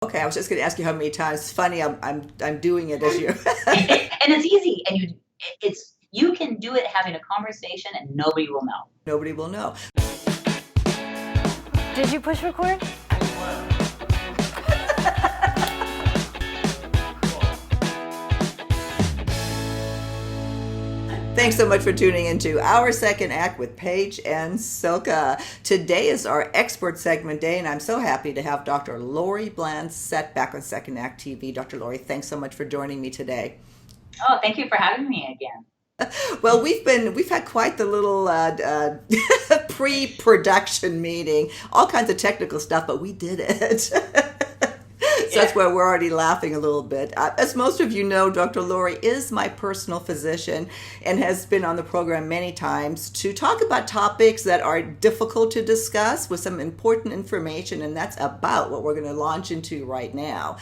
Okay, I was just going to ask you how many times. It's funny, I'm doing it as you. And it's easy, and you can do it having a conversation, and nobody will know. Nobody will know. Did you push record? Thanks so much for tuning into our second act with Paige and Silka. Today is our expert segment day, and I'm so happy to have Dr. Laurie Blanscet back on Second Act TV. Dr. Laurie, thanks so much for joining me today. Oh, thank you for having me again. Well, we've had quite the little pre-production meeting, all kinds of technical stuff, but we did it. So that's why we're already laughing a little bit. As most of you know, Dr. Laurie is my personal physician and has been on the program many times to talk about topics that are difficult to discuss with some important information, and that's about what we're going to launch into right now.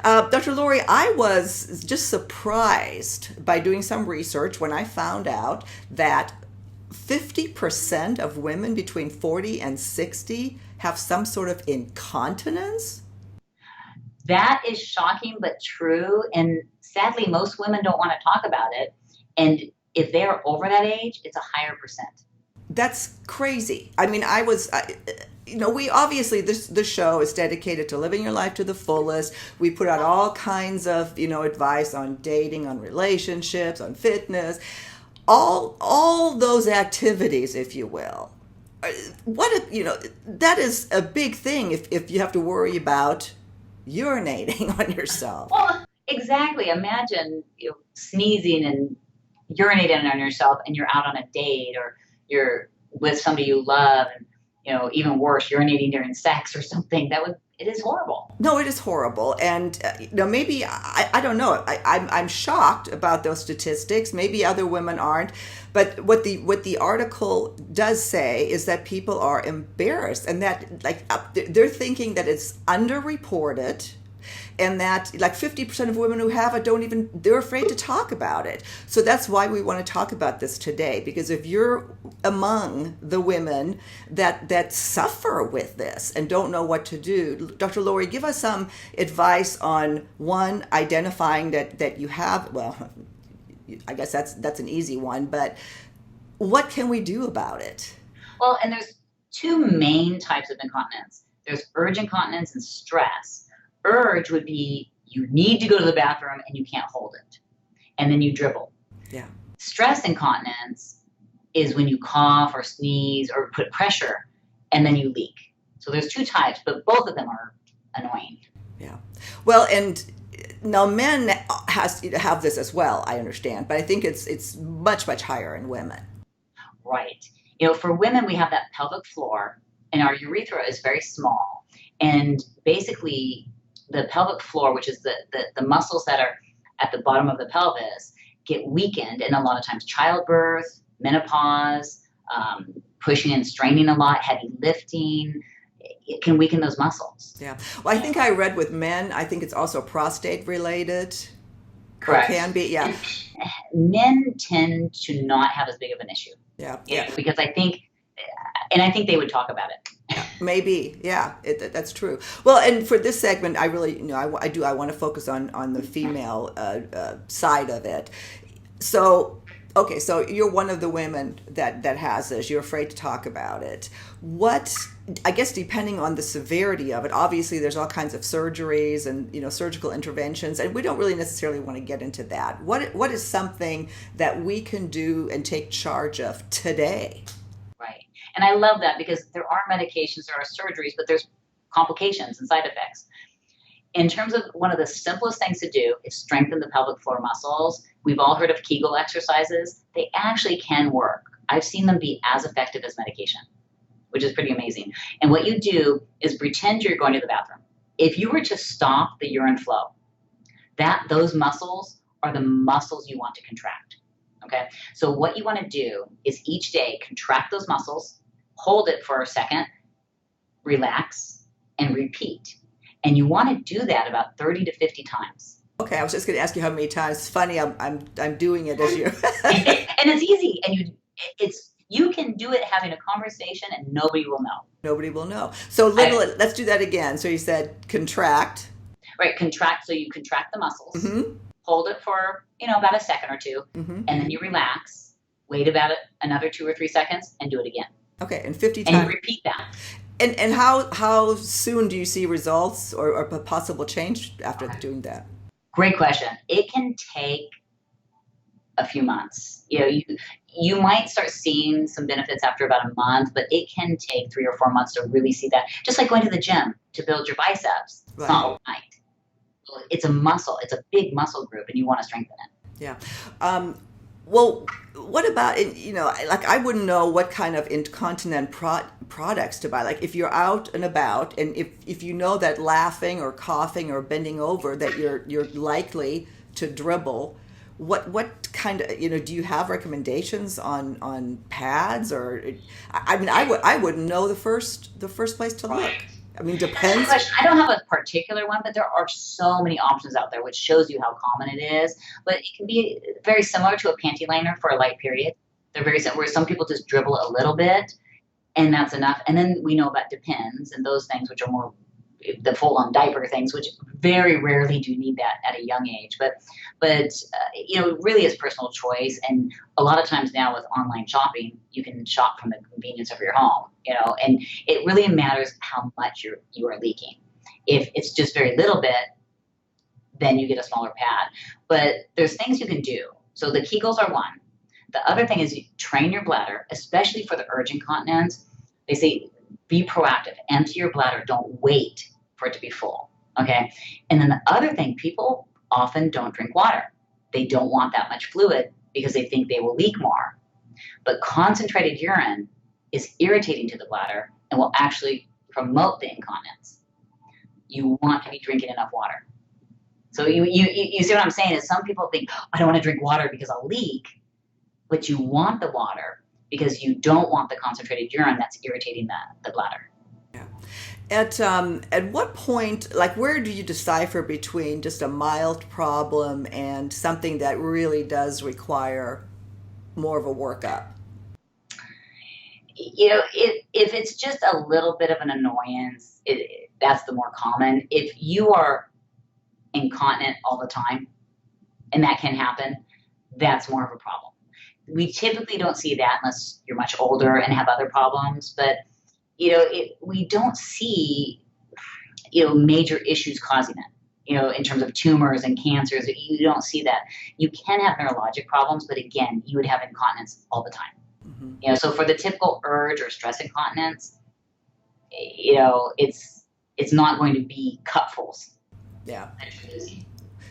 Dr. Laurie, I was just surprised by doing some research when I found out that 50% of women between 40 and 60 have some sort of incontinence. That is shocking but true. And sadly, most women don't want to talk about it. And if they're over that age, it's a higher percent. That's crazy. I mean, we obviously, this show is dedicated to living your life to the fullest. We put out all kinds of, advice on dating, on relationships, on fitness, all those activities, if you will. That is a big thing if you have to worry about urinating on yourself. Well, exactly. Imagine sneezing and urinating on yourself, and you're out on a date, or you're with somebody you love, and even worse, urinating during sex or something. It is horrible. No, it is horrible. And maybe I don't know. I'm shocked about those statistics. Maybe other women aren't. But what the article does say is that people are embarrassed, and that they're thinking that it's underreported, and that 50% of women who have it they're afraid to talk about it. So that's why we want to talk about this today, because if you're among the women that suffer with this and don't know what to do, Dr. Laurie, give us some advice on, one, identifying that you have, well, I guess that's an easy one, but what can we do about it? Well, and there's two main types of incontinence. There's urge incontinence and stress. Urge would be you need to go to the bathroom and you can't hold it, and then you dribble. Yeah. Stress incontinence is when you cough or sneeze or put pressure and then you leak. So there's two types, but both of them are annoying. Yeah. Well, and now men have this as well, I understand, but I think it's much, much higher in women. Right. For women, we have that pelvic floor, and our urethra is very small. And basically, the pelvic floor, which is the muscles that are at the bottom of the pelvis, get weakened. And a lot of times childbirth, menopause, pushing and straining a lot, heavy lifting, it can weaken those muscles. Yeah. Well, I think I read with men, I think it's also prostate related. Correct. Or can be, yeah. Men tend to not have as big of an issue. Yeah. Because I think they would talk about it. Maybe, yeah, that's true. Well, and for this segment, I really, I want to focus on the female side of it. So, okay, so you're one of the women that has this. You're afraid to talk about it. What, I guess, depending on the severity of it, obviously there's all kinds of surgeries and surgical interventions, and we don't really necessarily want to get into that. What is something that we can do and take charge of today? Right. And I love that, because there are medications, there are surgeries, but there's complications and side effects. In terms of one of the simplest things to do is strengthen the pelvic floor muscles. We've all heard of Kegel exercises. They actually can work. I've seen them be as effective as medication, which is pretty amazing. And what you do is pretend you're going to the bathroom. If you were to stop the urine flow, those muscles are the muscles you want to contract. Okay, so what you want to do is each day contract those muscles, hold it for a second, relax, and repeat. And you want to do that about 30 to 50 times. Okay, I was just going to ask you how many times. It's funny, I'm doing it as you. And it's easy, and you can do it having a conversation, and nobody will know. Nobody will know. So let's do that again. So you said contract. right, contract. So you contract the muscles, Mm-hmm. hold it for, about a second or two, Mm-hmm. and then you relax, wait about another 2 or 3 seconds and do it again. Okay, and 50 And you times. repeat that. And how soon do you see results or a possible change after doing that? Great question. It can take a few months. You might start seeing some benefits after about a month, but it can take 3 or 4 months to really see that. Just like going to the gym to build your biceps. It's Right. not overnight. It's a muscle. It's a big muscle group, and you want to strengthen it. Yeah. Well, what about, like I wouldn't know what kind of incontinent products to buy. Like if you're out and about and if you know that laughing or coughing or bending over that you're likely to dribble, what kind of, do you have recommendations on pads or, I mean, I wouldn't know the first place to look. I mean, depends. I don't have a particular one, but there are so many options out there, which shows you how common it is. But it can be very similar to a panty liner for a light period. They're very similar, where some people just dribble a little bit, and that's enough. And then we know about Depends and those things, which are more the full-on diaper things, which very rarely do you need that at a young age. But it really is personal choice. And a lot of times now with online shopping, you can shop from the convenience of your home, and it really matters how much you are leaking. If it's just very little bit, then you get a smaller pad. But there's things you can do. So the Kegels are one. The other thing is you train your bladder, especially for the urge incontinence. They say be proactive, empty your bladder, don't wait for it to be full, okay? And then the other thing, people often don't drink water. They don't want that much fluid because they think they will leak more. But concentrated urine is irritating to the bladder and will actually promote the incontinence. You want to be drinking enough water. So you see what I'm saying is some people think, I don't want to drink water because I'll leak, but you want the water because you don't want the concentrated urine that's irritating the bladder. Yeah. At what point, like where do you decipher between just a mild problem and something that really does require more of a workup? If it's just a little bit of an annoyance, that's the more common. If you are incontinent all the time, and that can happen, that's more of a problem. We typically don't see that unless you're much older and have other problems, but we don't see major issues causing it. In terms of tumors and cancers, you don't see that. You can have neurologic problems, but again, you would have incontinence all the time. Mm-hmm. So for the typical urge or stress incontinence, it's not going to be cupfuls. Yeah.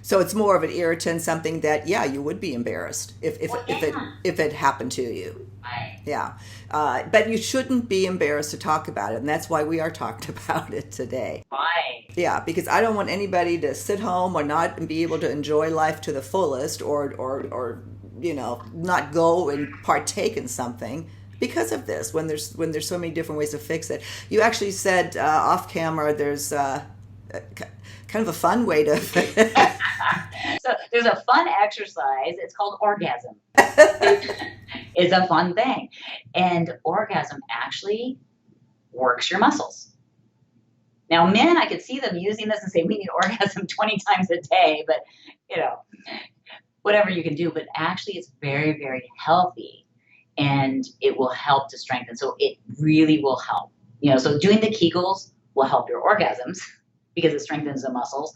So it's more of an irritant, something that, you would be embarrassed if it happened to you. Right. Yeah. But you shouldn't be embarrassed to talk about it. And that's why we are talking about it today. Right. Yeah, because I don't want anybody to sit home or not be able to enjoy life to the fullest or not go and partake in something because of this when there's so many different ways to fix it. You actually said off camera there's kind of a fun way to So there's a fun exercise. It's called orgasm. It's a fun thing. And orgasm actually works your muscles. Now, men, I could see them using this and say, we need orgasm 20 times a day, but, whatever you can do. But actually, it's very, very healthy, and it will help to strengthen. So it really will help. So doing the Kegels will help your orgasms because it strengthens the muscles,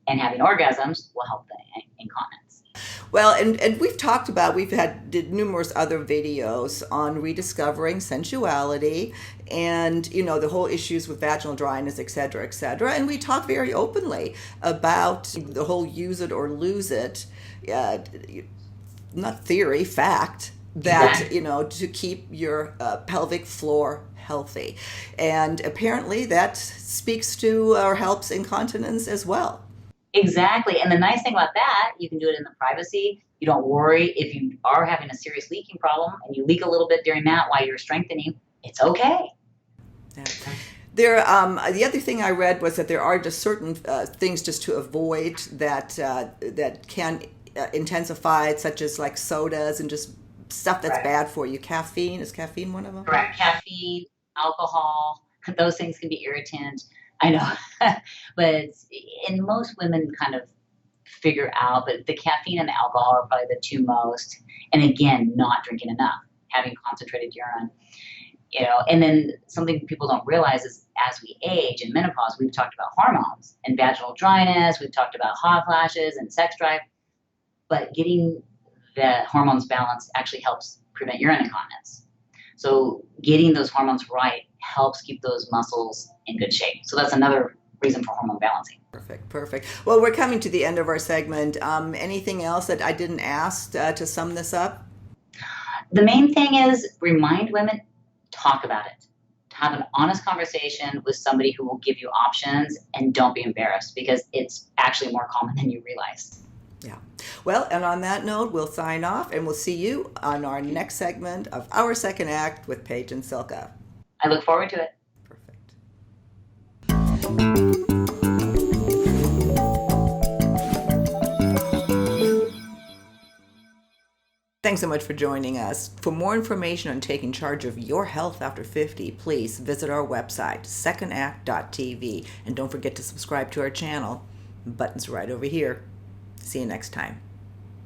and having orgasms will help the incontinence. Well, and did numerous other videos on rediscovering sensuality and, the whole issues with vaginal dryness, et cetera, et cetera. And we talk very openly about the whole use it or lose it, not theory, fact, that, to keep your pelvic floor healthy. And apparently that speaks to or helps incontinence as well. Exactly. And the nice thing about that, you can do it in the privacy. You don't worry if you are having a serious leaking problem and you leak a little bit during that while you're strengthening, it's okay. Yeah. The other thing I read was that there are just certain things just to avoid that can intensify it, such as like sodas and just stuff that's bad for you. Caffeine, is caffeine one of them? Correct. Caffeine, alcohol, those things can be irritant. I know. But and most women kind of figure out, but the caffeine and the alcohol are probably the two most. And again, not drinking enough, having concentrated urine, and then something people don't realize is as we age in menopause, we've talked about hormones and vaginal dryness, we've talked about hot flashes and sex drive, but getting the hormones balanced actually helps prevent urine incontinence. So getting those hormones right helps keep those muscles in good shape. So that's another reason for hormone balancing. Perfect, perfect. Well, we're coming to the end of our segment. Anything else that I didn't ask to sum this up? The main thing is remind women, talk about it. Have an honest conversation with somebody who will give you options, and don't be embarrassed because it's actually more common than you realize. Yeah. Well, and on that note, we'll sign off and we'll see you on our next segment of Our Second Act with Paige and Silka. I look forward to it. Perfect. Thanks so much for joining us. For more information on taking charge of your health after 50, please visit our website, secondact.tv. And don't forget to subscribe to our channel. The button's right over here. See you next time.